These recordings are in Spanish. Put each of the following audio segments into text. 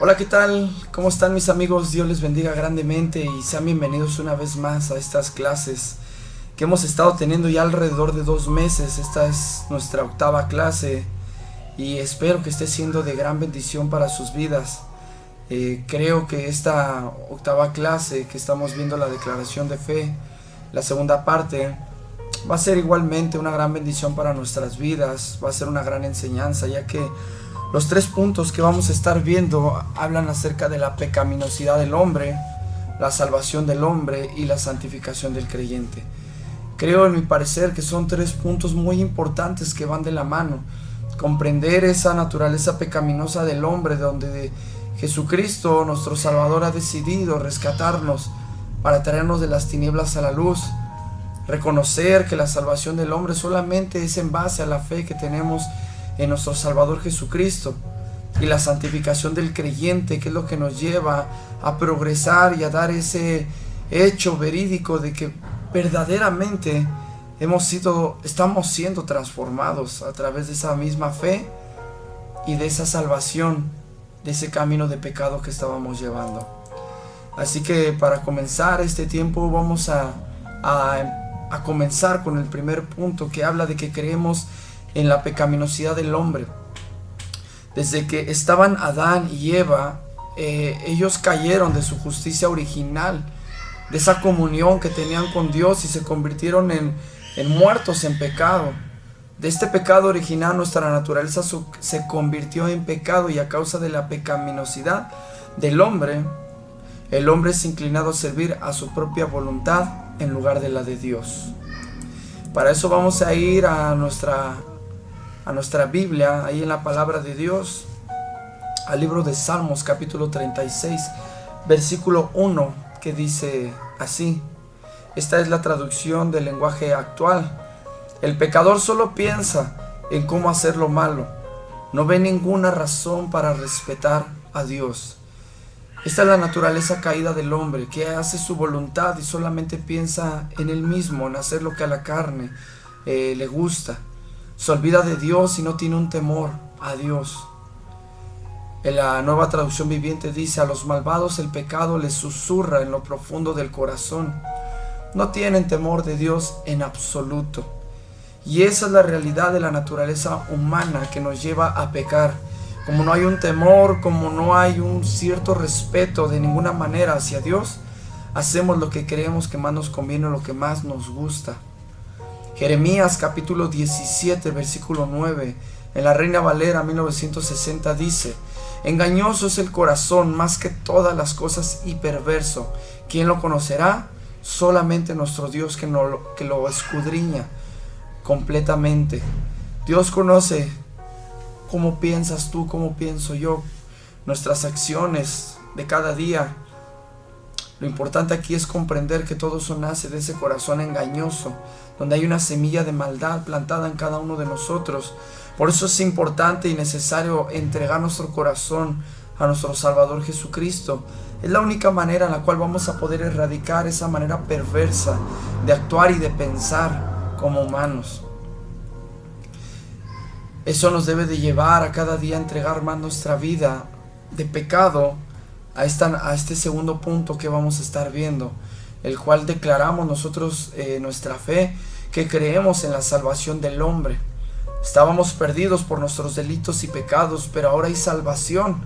Hola, ¿qué tal? ¿Cómo están mis amigos? Dios les bendiga grandemente y sean bienvenidos una vez más a estas clases que hemos estado teniendo ya alrededor de 2 meses. Esta es nuestra octava clase y espero que esté siendo de gran bendición para sus vidas. Creo que esta octava clase que estamos viendo, la declaración de fe, la segunda parte, va a ser igualmente una gran bendición para nuestras vidas. Va a ser una gran enseñanza, ya que los 3 puntos que vamos a estar viendo hablan acerca de la pecaminosidad del hombre, la salvación del hombre y la santificación del creyente. Creo, en mi parecer, que son 3 puntos muy importantes que van de la mano. Comprender esa naturaleza pecaminosa del hombre, donde Jesucristo, nuestro Salvador, ha decidido rescatarnos para traernos de las tinieblas a la luz. Reconocer que la salvación del hombre solamente es en base a la fe que tenemos en nuestro Salvador Jesucristo, y la santificación del creyente, que es lo que nos lleva a progresar y a dar ese hecho verídico de que verdaderamente estamos siendo transformados a través de esa misma fe y de esa salvación, de ese camino de pecado que estábamos llevando. Así que para comenzar este tiempo vamos a comenzar con el primer punto, que habla de que creemos en la pecaminosidad del hombre. Desde que estaban Adán y Eva, ellos cayeron de su justicia original, de esa comunión que tenían con Dios, y se convirtieron en muertos en pecado. De este pecado original nuestra naturaleza se convirtió en pecado, y a causa de la pecaminosidad del hombre, el hombre es inclinado a servir a su propia voluntad en lugar de la de Dios. Para eso vamos a ir a nuestra Biblia, ahí en la palabra de Dios, al libro de Salmos, capítulo 36, versículo 1, que dice así. Esta es la traducción del lenguaje actual. El pecador solo piensa en cómo hacer lo malo, no ve ninguna razón para respetar a Dios. Esta es la naturaleza caída del hombre, que hace su voluntad y solamente piensa en él mismo, en hacer lo que a la carne le gusta. Se olvida de Dios y no tiene un temor a Dios. En la Nueva Traducción Viviente dice: a los malvados el pecado les susurra en lo profundo del corazón. No tienen temor de Dios en absoluto. Y esa es la realidad de la naturaleza humana que nos lleva a pecar. Como no hay un temor, como no hay un cierto respeto de ninguna manera hacia Dios, hacemos lo que creemos que más nos conviene, lo que más nos gusta. Jeremías capítulo 17, versículo 9, en la Reina Valera 1960 dice: engañoso es el corazón más que todas las cosas y perverso. ¿Quién lo conocerá? Solamente nuestro Dios, que lo escudriña completamente. Dios conoce cómo piensas tú, cómo pienso yo, nuestras acciones de cada día. Lo importante aquí es comprender que todo eso nace de ese corazón engañoso, donde hay una semilla de maldad plantada en cada uno de nosotros. Por eso es importante y necesario entregar nuestro corazón a nuestro Salvador Jesucristo. Es la única manera en la cual vamos a poder erradicar esa manera perversa de actuar y de pensar como humanos. Eso nos debe de llevar a cada día a entregar más nuestra vida de pecado a este segundo punto que vamos a estar viendo, el cual declaramos nosotros nuestra fe, que creemos en la salvación del hombre. Estábamos perdidos por nuestros delitos y pecados, pero ahora hay salvación.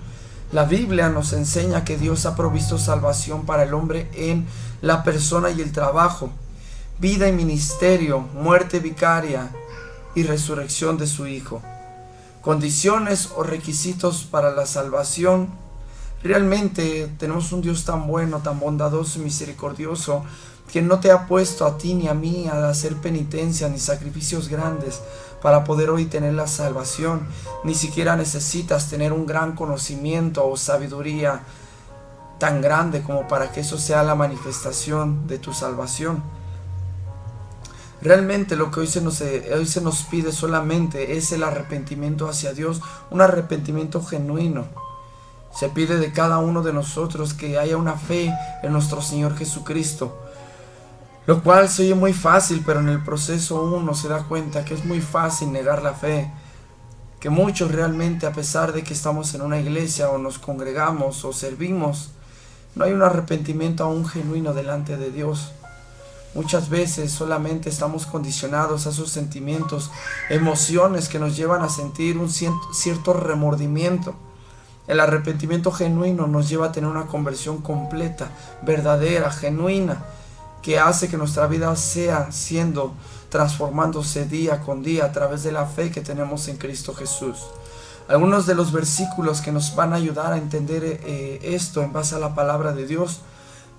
La Biblia nos enseña que Dios ha provisto salvación para el hombre en la persona y el trabajo, vida y ministerio, muerte vicaria y resurrección de su Hijo. Condiciones o requisitos para la salvación. Realmente tenemos un Dios tan bueno, tan bondadoso y misericordioso, que no te ha puesto a ti ni a mí a hacer penitencia ni sacrificios grandes para poder hoy tener la salvación. Ni siquiera necesitas tener un gran conocimiento o sabiduría tan grande como para que eso sea la manifestación de tu salvación. Realmente lo que hoy se nos pide solamente es el arrepentimiento hacia Dios, un arrepentimiento genuino. Se pide de cada uno de nosotros que haya una fe en nuestro Señor Jesucristo, lo cual se oye muy fácil, pero en el proceso uno se da cuenta que es muy fácil negar la fe, que muchos realmente, a pesar de que estamos en una iglesia o nos congregamos o servimos, no hay un arrepentimiento aún genuino delante de Dios. Muchas veces solamente estamos condicionados a esos sentimientos, emociones que nos llevan a sentir un cierto remordimiento. El arrepentimiento genuino nos lleva a tener una conversión completa, verdadera, genuina, que hace que nuestra vida sea transformándose día con día a través de la fe que tenemos en Cristo Jesús. Algunos de los versículos que nos van a ayudar a entender esto en base a la palabra de Dios,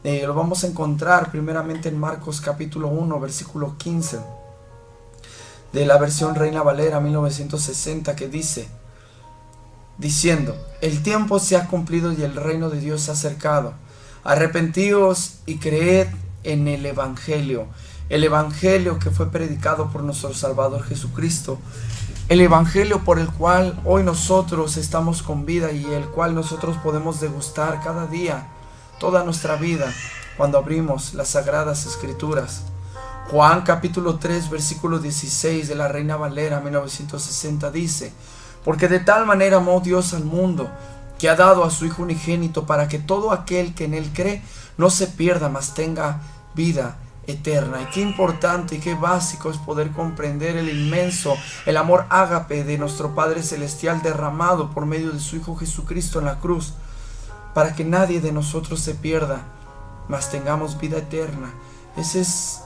lo vamos a encontrar primeramente en Marcos capítulo 1, versículo 15, de la versión Reina Valera 1960, que dice, diciendo, el tiempo se ha cumplido y el reino de Dios se ha acercado. Arrepentíos y creed en el Evangelio que fue predicado por nuestro Salvador Jesucristo, el Evangelio por el cual hoy nosotros estamos con vida y el cual nosotros podemos degustar cada día, toda nuestra vida, cuando abrimos las Sagradas Escrituras. Juan capítulo 3 versículo 16 de la Reina Valera 1960 dice, porque de tal manera amó Dios al mundo, que ha dado a su Hijo unigénito, para que todo aquel que en él cree no se pierda, mas tenga vida eterna. Y qué importante y qué básico es poder comprender el amor ágape de nuestro Padre Celestial derramado por medio de su Hijo Jesucristo en la cruz, para que nadie de nosotros se pierda, mas tengamos vida eterna. Esa es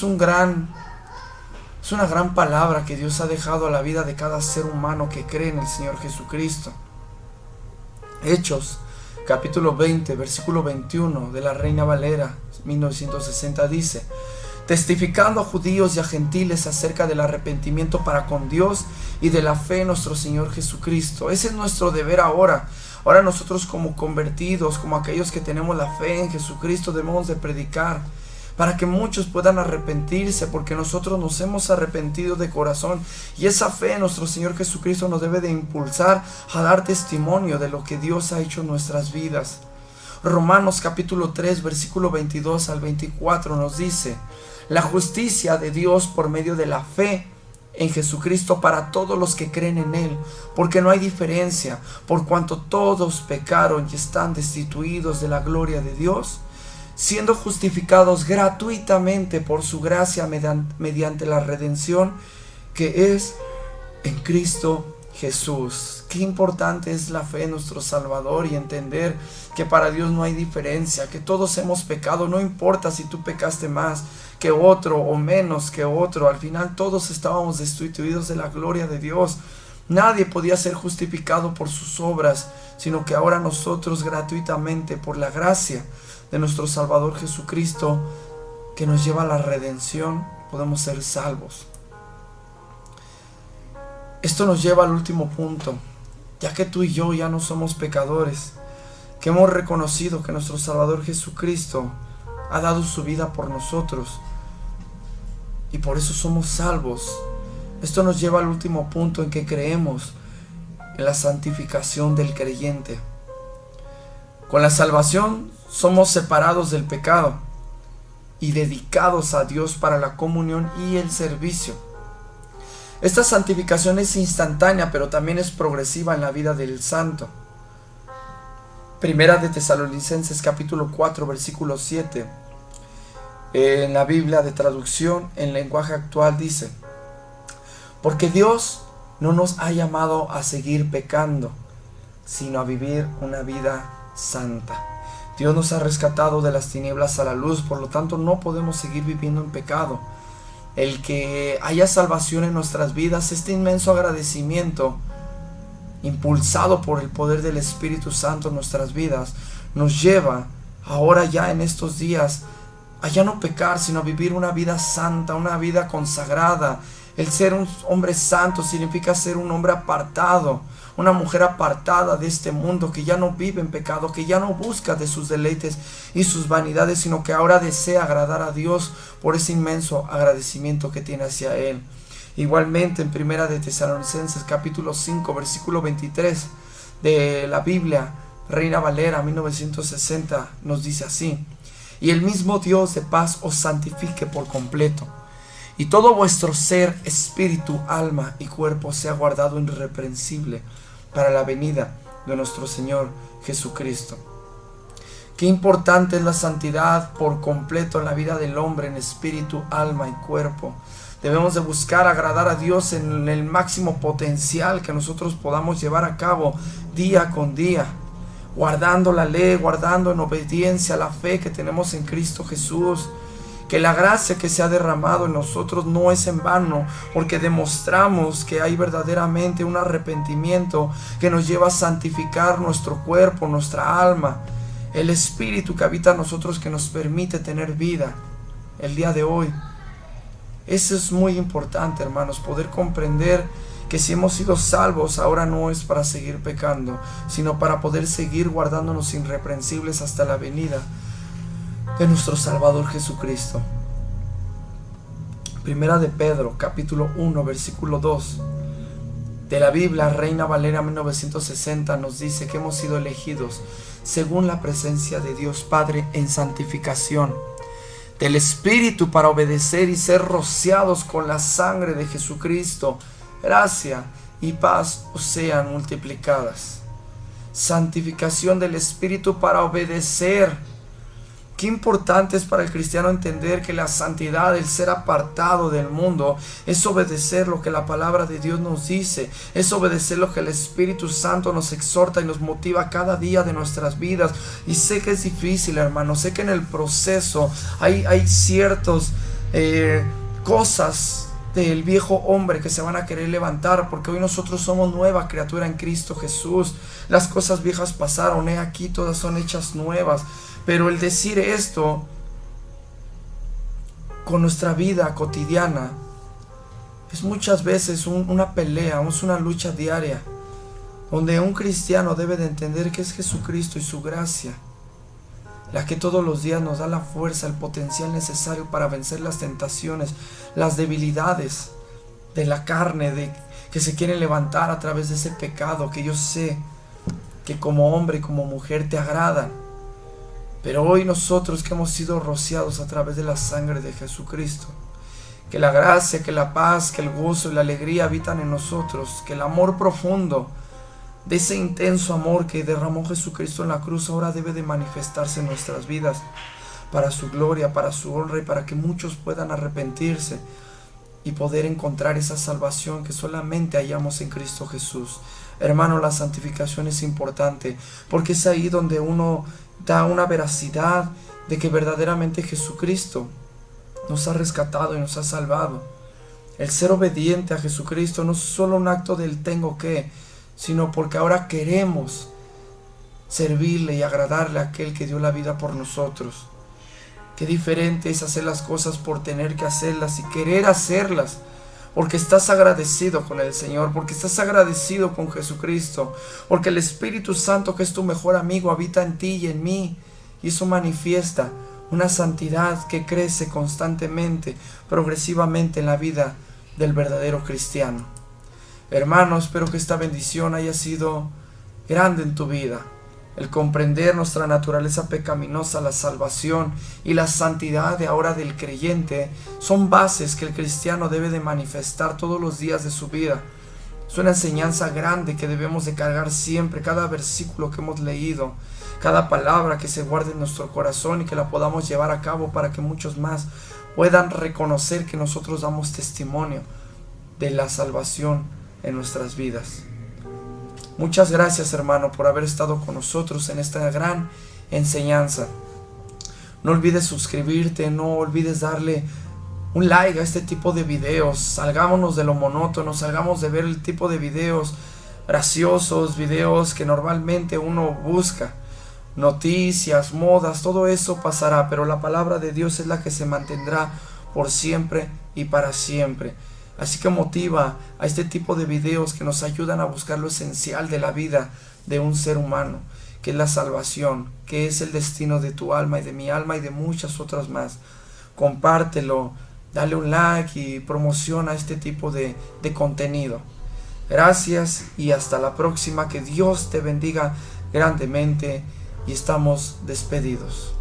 una gran palabra que Dios ha dejado a la vida de cada ser humano que cree en el Señor Jesucristo. Hechos capítulo 20 versículo 21 de la Reina Valera 1960 dice, testificando a judíos y a gentiles acerca del arrepentimiento para con Dios y de la fe en nuestro Señor Jesucristo. Ese es nuestro deber ahora. Ahora nosotros, como convertidos, como aquellos que tenemos la fe en Jesucristo, debemos de predicar para que muchos puedan arrepentirse, porque nosotros nos hemos arrepentido de corazón, y esa fe en nuestro Señor Jesucristo nos debe de impulsar a dar testimonio de lo que Dios ha hecho en nuestras vidas. Romanos capítulo 3 versículo 22 al 24 nos dice, la justicia de Dios por medio de la fe en Jesucristo para todos los que creen en Él, porque no hay diferencia, por cuanto todos pecaron y están destituidos de la gloria de Dios, siendo justificados gratuitamente por su gracia mediante la redención que es en Cristo Jesús. Qué importante es la fe en nuestro Salvador y entender que para Dios no hay diferencia, que todos hemos pecado, no importa si tú pecaste más que otro o menos que otro, al final todos estábamos destituidos de la gloria de Dios. Nadie podía ser justificado por sus obras, sino que ahora nosotros gratuitamente, por la gracia de nuestro Salvador Jesucristo, que nos lleva a la redención, podemos ser salvos. Esto nos lleva al último punto, ya que tú y yo ya no somos pecadores, que hemos reconocido que nuestro Salvador Jesucristo ha dado su vida por nosotros y por eso somos salvos. Esto nos lleva al último punto, en que creemos en la santificación del creyente. Con la salvación somos separados del pecado y dedicados a Dios para la comunión y el servicio. Esta santificación es instantánea, pero también es progresiva en la vida del santo. Primera de Tesalonicenses capítulo 4 versículo 7, en la Biblia de traducción en lenguaje actual dice, porque Dios no nos ha llamado a seguir pecando, sino a vivir una vida santa. Dios nos ha rescatado de las tinieblas a la luz, por lo tanto no podemos seguir viviendo en pecado. El que haya salvación en nuestras vidas, este inmenso agradecimiento impulsado por el poder del Espíritu Santo en nuestras vidas, nos lleva ahora ya en estos días a ya no pecar, sino a vivir una vida santa, una vida consagrada. El ser un hombre santo significa ser un hombre apartado, una mujer apartada de este mundo, que ya no vive en pecado, que ya no busca de sus deleites y sus vanidades, sino que ahora desea agradar a Dios por ese inmenso agradecimiento que tiene hacia Él. Igualmente en Primera de Tesalonicenses capítulo 5 versículo 23 de la Biblia Reina Valera 1960 nos dice así: y el mismo Dios de paz os santifique por completo, y todo vuestro ser, espíritu, alma y cuerpo sea guardado irreprensible para la venida de nuestro Señor Jesucristo. Qué importante es la santidad por completo en la vida del hombre, en espíritu, alma y cuerpo. Debemos de buscar agradar a Dios en el máximo potencial que nosotros podamos llevar a cabo día con día, guardando la ley, guardando en obediencia la fe que tenemos en Cristo Jesús. Que la gracia que se ha derramado en nosotros no es en vano, porque demostramos que hay verdaderamente un arrepentimiento que nos lleva a santificar nuestro cuerpo, nuestra alma, el espíritu que habita en nosotros, que nos permite tener vida el día de hoy. Eso es muy importante, hermanos, poder comprender que si hemos sido salvos, ahora no es para seguir pecando, sino para poder seguir guardándonos irreprensibles hasta la venida de nuestro Salvador Jesucristo. Primera de Pedro, capítulo 1, versículo 2 de la Biblia Reina Valera 1960 nos dice que hemos sido elegidos según la presencia de Dios Padre en santificación del Espíritu para obedecer y ser rociados con la sangre de Jesucristo. Gracia y paz os sean multiplicadas. Santificación del Espíritu para obedecer. Qué importante es para el cristiano entender que la santidad, el ser apartado del mundo, es obedecer lo que la palabra de Dios nos dice, es obedecer lo que el Espíritu Santo nos exhorta y nos motiva cada día de nuestras vidas. Y sé que es difícil, hermano, sé que en el proceso hay ciertas cosas del viejo hombre que se van a querer levantar, porque hoy nosotros somos nueva criatura en Cristo Jesús. Las cosas viejas pasaron, aquí todas son hechas nuevas. Pero el decir esto con nuestra vida cotidiana es muchas veces una pelea, es una lucha diaria, donde un cristiano debe de entender que es Jesucristo y su gracia la que todos los días nos da la fuerza, el potencial necesario para vencer las tentaciones, las debilidades de la carne, que se quieren levantar a través de ese pecado que yo sé que como hombre y como mujer te agradan. Pero hoy nosotros que hemos sido rociados a través de la sangre de Jesucristo, que la gracia, que la paz, que el gozo y la alegría habitan en nosotros, que el amor profundo de ese intenso amor que derramó Jesucristo en la cruz ahora debe de manifestarse en nuestras vidas para su gloria, para su honra y para que muchos puedan arrepentirse y poder encontrar esa salvación que solamente hallamos en Cristo Jesús. Hermano, la santificación es importante porque es ahí donde uno da una veracidad de que verdaderamente Jesucristo nos ha rescatado y nos ha salvado. El ser obediente a Jesucristo no es solo un acto del tengo que, sino porque ahora queremos servirle y agradarle a aquel que dio la vida por nosotros. Qué diferente es hacer las cosas por tener que hacerlas y querer hacerlas, porque estás agradecido con el Señor, porque estás agradecido con Jesucristo, porque el Espíritu Santo, que es tu mejor amigo, habita en ti y en mí, y eso manifiesta una santidad que crece constantemente, progresivamente en la vida del verdadero cristiano. Hermano, espero que esta bendición haya sido grande en tu vida. El comprender nuestra naturaleza pecaminosa, la salvación y la santidad de ahora del creyente son bases que el cristiano debe de manifestar todos los días de su vida. Es una enseñanza grande que debemos de cargar siempre, cada versículo que hemos leído, cada palabra que se guarde en nuestro corazón y que la podamos llevar a cabo para que muchos más puedan reconocer que nosotros damos testimonio de la salvación en nuestras vidas. Muchas gracias, hermano, por haber estado con nosotros en esta gran enseñanza. No olvides suscribirte, no olvides darle un like a este tipo de videos. Salgámonos de lo monótono, salgamos de ver el tipo de videos graciosos, videos que normalmente uno busca. Noticias, modas, todo eso pasará, pero la palabra de Dios es la que se mantendrá por siempre y para siempre. Así que motiva a este tipo de videos que nos ayudan a buscar lo esencial de la vida de un ser humano, que es la salvación, que es el destino de tu alma y de mi alma y de muchas otras más. Compártelo, dale un like y promociona este tipo de contenido. Gracias y hasta la próxima. Que Dios te bendiga grandemente y estamos despedidos.